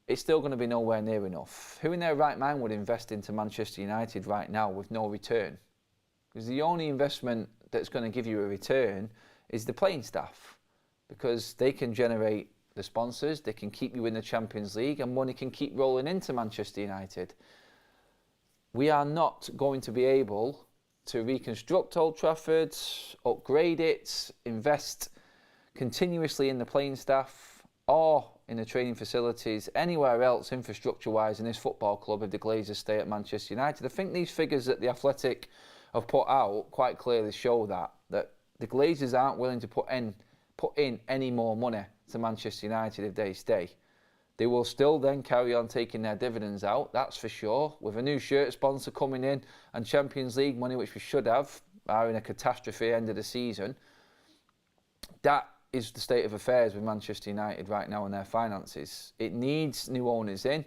Speaker 1: It's still going to be nowhere near enough. Who in their right mind would invest into Manchester United right now with no return? Because the only investment that's going to give you a return is the playing staff, because they can generate the sponsors, they can keep you in the Champions League, and money can keep rolling into Manchester United. We are not going to be able to reconstruct Old Trafford, upgrade it, invest continuously in the playing staff or in the training facilities, anywhere else infrastructure-wise in this football club if the Glazers stay at Manchester United. I think these figures that The Athletic have put out quite clearly show that the Glazers aren't willing to put in any more money to Manchester United if they stay. They will still then carry on taking their dividends out, that's for sure. With a new shirt sponsor coming in and Champions League money, which we should have, are in a catastrophe end of the season. That is the state of affairs with Manchester United right now and their finances. It needs new owners in,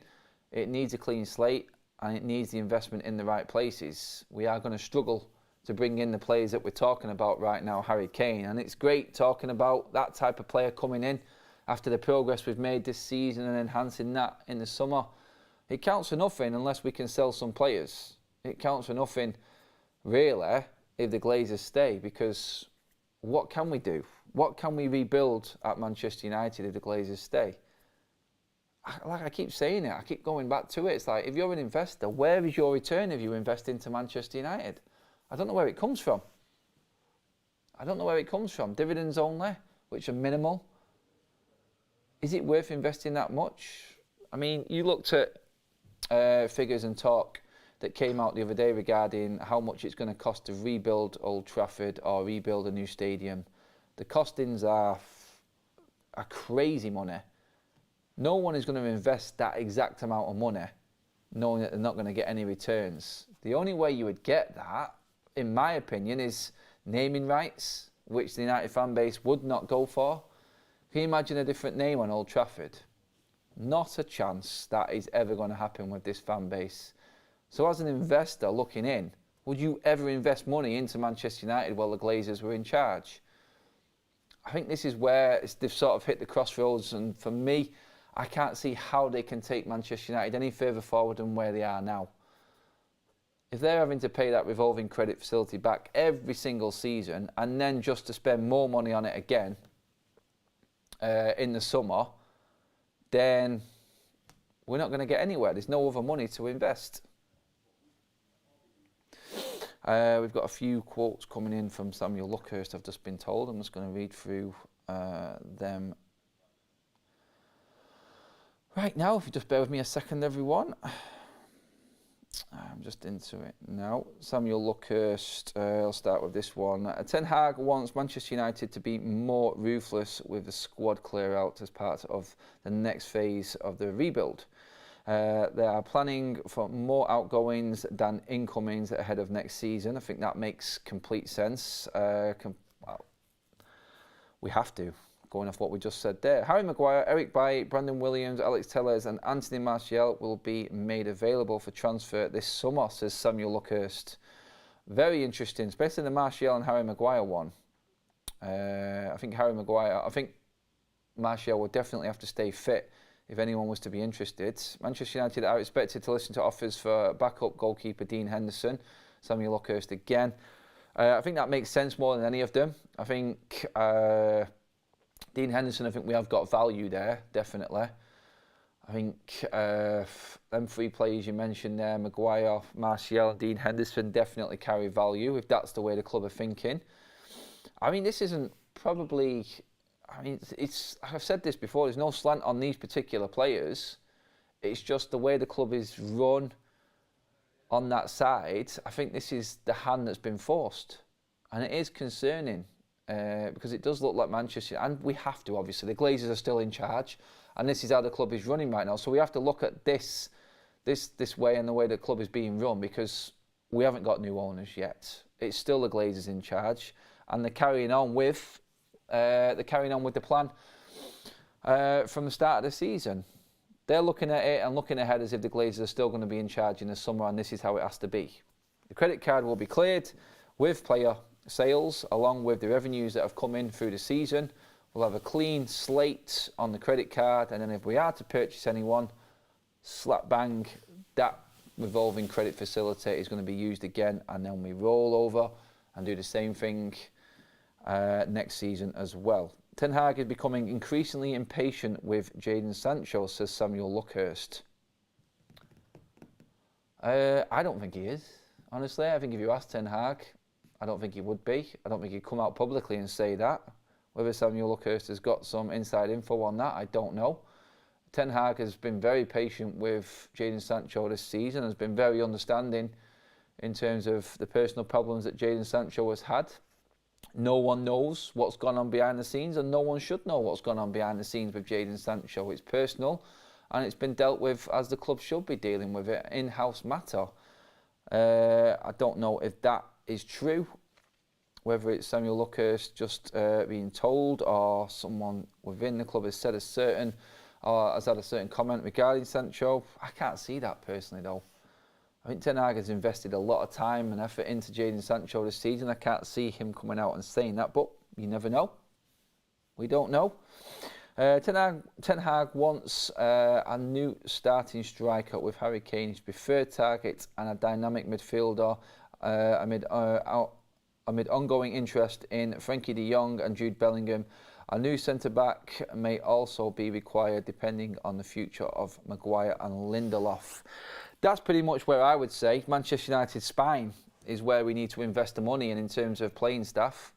Speaker 1: it needs a clean slate, and it needs the investment in the right places. We are going to struggle to bring in the players that we're talking about right now, Harry Kane. And it's great talking about that type of player coming in after the progress we've made this season and enhancing that in the summer. It counts for nothing unless we can sell some players. It counts for nothing, really, if the Glazers stay, because what can we do? What can we rebuild at Manchester United if the Glazers stay? Like I keep saying it, I keep going back to it. It's like, if you're an investor, where is your return if you invest into Manchester United? I don't know where it comes from. I don't know where it comes from. Dividends only, which are minimal. Is it worth investing that much? I mean, you looked at figures and talk that came out the other day regarding how much it's going to cost to rebuild Old Trafford or rebuild a new stadium. The costings are crazy money. No one is going to invest that exact amount of money knowing that they're not going to get any returns. The only way you would get that, in my opinion, is naming rights, which the United fan base would not go for. Can you imagine a different name on Old Trafford? Not a chance that is ever going to happen with this fan base. So as an investor looking in, would you ever invest money into Manchester United while the Glazers were in charge? I think this is where they've sort of hit the crossroads, and for me, I can't see how they can take Manchester United any further forward than where they are now. If they're having to pay that revolving credit facility back every single season and then just to spend more money on it again in the summer, then we're not going to get anywhere. There's no other money to invest. We've got a few quotes coming in from Samuel Luckhurst, I've just been told. I'm just going to read through them right now, if you just bear with me a second, everyone. I'm just into it now. Samuel Luckhurst, I'll start with this one. Ten Hag wants Manchester United to be more ruthless with the squad clear out as part of the next phase of the rebuild. They are planning for more outgoings than incomings ahead of next season. I think that makes complete sense. Well, we have to, going off what we just said there. Harry Maguire, Eric Bailly, Brandon Williams, Alex Telles and Anthony Martial will be made available for transfer this summer, says Samuel Luckhurst. Very interesting, especially the Martial and Harry Maguire one. I think Martial would definitely have to stay fit if anyone was to be interested. Manchester United are expected to listen to offers for backup goalkeeper Dean Henderson. Samuel Luckhurst again. I think that makes sense more than any of them. I think Dean Henderson, I think we have got value there, definitely. I think them three players you mentioned there, Maguire, Martial and Dean Henderson, definitely carry value if that's the way the club are thinking. I mean, this isn't probably... I mean, I've said this before, there's no slant on these particular players. It's just the way the club is run on that side. I think this is the hand that's been forced. And it is concerning because it does look like Manchester, and we have to, obviously. The Glazers are still in charge, and this is how the club is running right now. So we have to look at this way and the way the club is being run, because we haven't got new owners yet. It's still the Glazers in charge, and they're carrying on with the plan from the start of the season. They're looking at it and looking ahead as if the Glazers are still going to be in charge in the summer, and this is how it has to be. The credit card will be cleared with player sales, along with the revenues that have come in through the season. We'll have a clean slate on the credit card, and then if we are to purchase anyone, slap bang, that revolving credit facility is going to be used again, and then we roll over and do the same thing next season as well. Ten Hag is becoming increasingly impatient with Jadon Sancho, says Samuel Luckhurst. I don't think he is, honestly. I think if you ask Ten Hag, I don't think he would be. I don't think he'd come out publicly and say that. Whether Samuel Luckhurst has got some inside info on that, I don't know. Ten Hag has been very patient with Jadon Sancho this season, has been very understanding in terms of the personal problems that Jadon Sancho has had. No one knows what's gone on behind the scenes, and no one should know what's gone on behind the scenes with Jadon Sancho. It's personal, and it's been dealt with as the club should be dealing with it, in-house matter. I don't know if that is true, whether it's Samuel Luckhurst just being told, or someone within the club has said a certain, or has had a certain comment regarding Sancho. I can't see that personally though. I think Ten Hag has invested a lot of time and effort into Jadon Sancho this season. I can't see him coming out and saying that, but you never know. We don't know. Ten Hag wants a new starting striker with Harry Kane, his preferred target, and a dynamic midfielder amid ongoing interest in Frankie de Jong and Jude Bellingham. A new centre-back may also be required depending on the future of Maguire and Lindelof. That's pretty much where I would say Manchester United's spine is where we need to invest the money in terms of playing staff.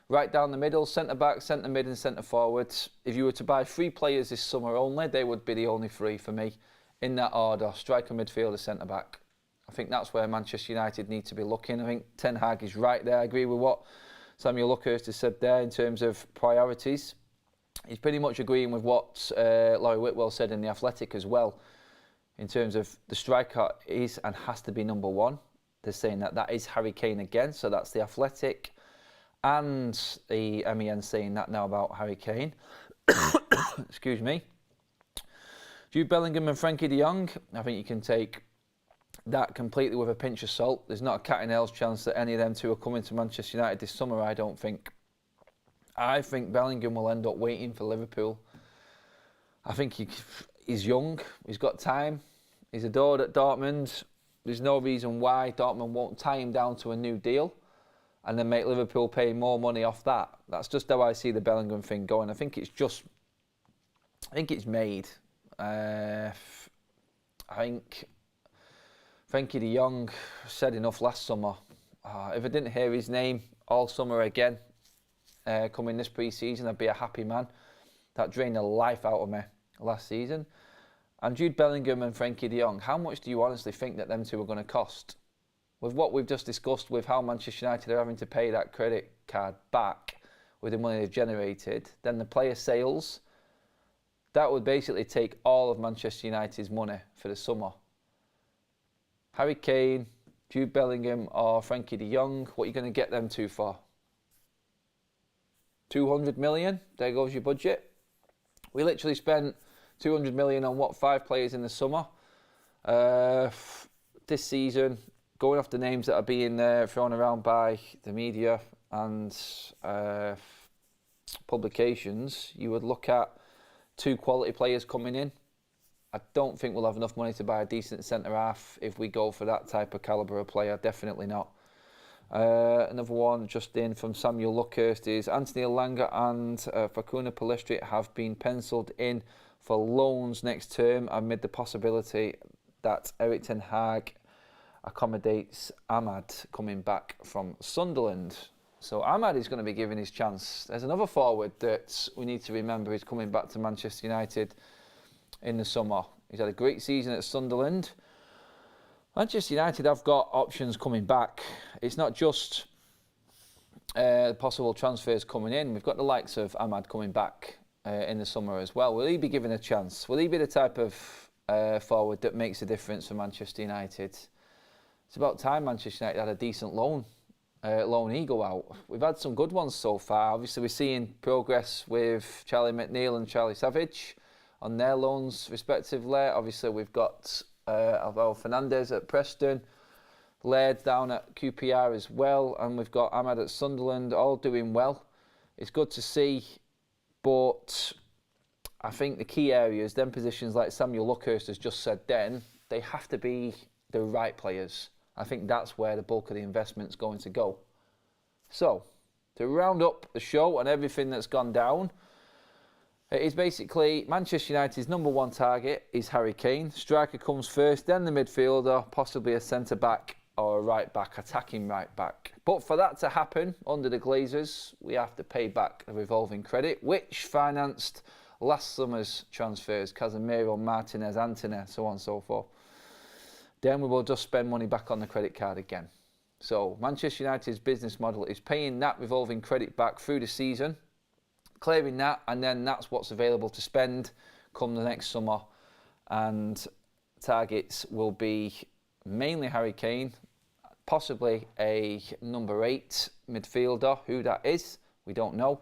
Speaker 1: Right down the middle, centre-back, centre-mid and centre-forward. If you were to buy 3 players this summer only, they would be the only 3 for me in that order: striker, midfielder, centre-back. I think that's where Manchester United need to be looking. I think Ten Hag is right there. I agree with what Samuel Luckhurst has said there in terms of priorities. He's pretty much agreeing with what Laurie Whitwell said in The Athletic as well, in terms of the striker is and has to be number 1. They're saying that is Harry Kane again, so that's The Athletic. And the MEN saying that now about Harry Kane. Excuse me. Jude Bellingham and Frankie de Jong, I think you can take that completely with a pinch of salt. There's not a cat in hell's chance that any of them 2 are coming to Manchester United this summer, I don't think. I think Bellingham will end up waiting for Liverpool. I think he's young, he's got time, he's adored at Dortmund. There's no reason why Dortmund won't tie him down to a new deal and then make Liverpool pay more money off that. That's just how I see the Bellingham thing going. I think it's made. I think Frankie de Jong said enough last summer. If I didn't hear his name all summer again, coming this pre-season, I'd be a happy man. That drained the life out of me last season. And Jude Bellingham and Frankie de Jong, how much do you honestly think that them 2 are going to cost? With what we've just discussed with how Manchester United are having to pay that credit card back with the money they've generated, then the player sales, that would basically take all of Manchester United's money for the summer. Harry Kane, Jude Bellingham or Frankie de Jong, what are you going to get them 2 for? 200 million, there goes your budget. We literally spent 200 million on 5 players in the summer. This season, going off the names that are being thrown around by the media and publications, you would look at 2 quality players coming in. I don't think we'll have enough money to buy a decent centre-half if we go for that type of calibre of player, definitely not. Another one just in from Samuel Luckhurst is Anthony Elanga and Facundo Pellistri have been pencilled in for loans next term amid the possibility that Erik ten Hag accommodates Ahmad coming back from Sunderland. So Ahmad is going to be given his chance. There's another forward that we need to remember is coming back to Manchester United in the summer. He's had a great season at Sunderland. Manchester United have got options coming back. It's not just possible transfers coming in. We've got the likes of Ahmad coming back in the summer as well. Will he be given a chance? Will he be the type of forward that makes a difference for Manchester United? It's about time Manchester United had a decent loan go out. We've had some good ones so far. Obviously, we're seeing progress with Charlie McNeil and Charlie Savage on their loans respectively. Obviously, we've got Alvaro Fernandez at Preston, Laird down at QPR as well, and we've got Ahmad at Sunderland, all doing well. It's good to see, but I think the key areas, them positions like Samuel Luckhurst has just said then, they have to be the right players. I think that's where the bulk of the investment's going to go. So, to round up the show and everything that's gone down, it is basically Manchester United's number 1 target is Harry Kane. Striker comes first, then the midfielder, possibly a centre-back or a right-back, attacking right-back. But for that to happen under the Glazers, we have to pay back the revolving credit, which financed last summer's transfers, Casemiro, Martinez, Antony, so on and so forth. Then we will just spend money back on the credit card again. So Manchester United's business model is paying that revolving credit back through the season, clearing that, and then that's what's available to spend come the next summer. and targets will be mainly Harry Kane, possibly a number 8 midfielder. Who that is, we don't know.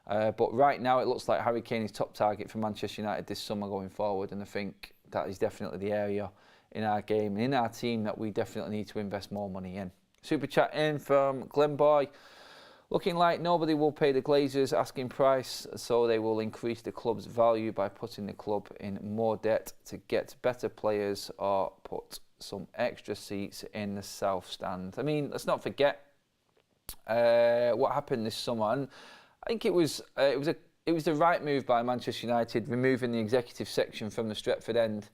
Speaker 1: But right now it looks like Harry Kane is top target for Manchester United this summer going forward, and I think that is definitely the area in our game and in our team that we definitely need to invest more money in. Super chat in from Glenboy. Looking like nobody will pay the Glazers asking price, so they will increase the club's value by putting the club in more debt to get better players or put some extra seats in the south stand. I mean, let's not forget what happened this summer, and I think it was the right move by Manchester United, removing the executive section from the Stretford end.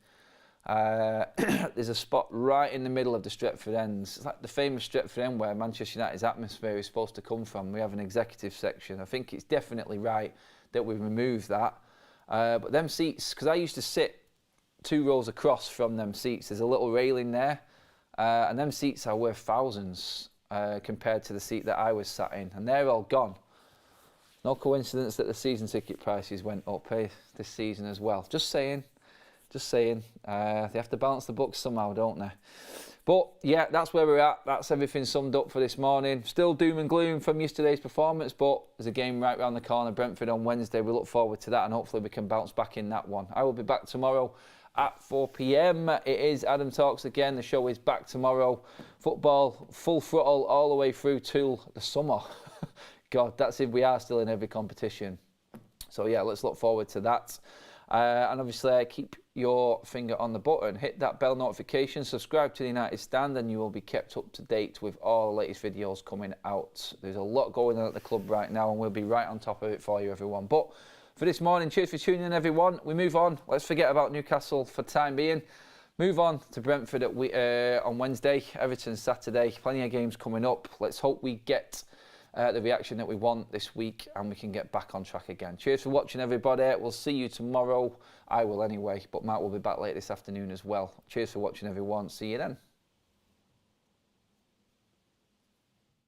Speaker 1: There's a spot right in the middle of the Stretford ends. It's like the famous Stretford end where Manchester United's atmosphere is supposed to come from. We have an executive section. I think it's definitely right that we remove that. But them seats, because I used to sit 2 rows across from them seats, there's a little railing there, and them seats are worth thousands compared to the seat that I was sat in, and they're all gone. No coincidence that the season ticket prices went up this season as well. Just saying. They have to balance the books somehow, don't they? But yeah, that's where we're at. That's everything summed up for this morning. Still doom and gloom from yesterday's performance, but there's a game right round the corner, Brentford on Wednesday. We look forward to that, and hopefully we can bounce back in that one. I will be back tomorrow at 4 p.m. It is Adam Talks again. The show is back tomorrow. Football, full throttle all the way through till the summer. God, that's if we are still in every competition. So yeah, let's look forward to that. And obviously, keep your finger on the button, hit that bell notification, subscribe to the United Stand, and you will be kept up to date with all the latest videos coming out. There's a lot going on at the club right now, and we'll be right on top of it for you, everyone. But for this morning, cheers for tuning in, everyone. We move on. Let's forget about Newcastle for the time being. Move on to Brentford on Wednesday, Everton Saturday. Plenty of games coming up. Let's hope we get the reaction that we want this week, and we can get back on track again. Cheers for watching, everybody. We'll see you tomorrow. I will anyway, but Matt will be back late this afternoon as well. Cheers for watching, everyone. See you then.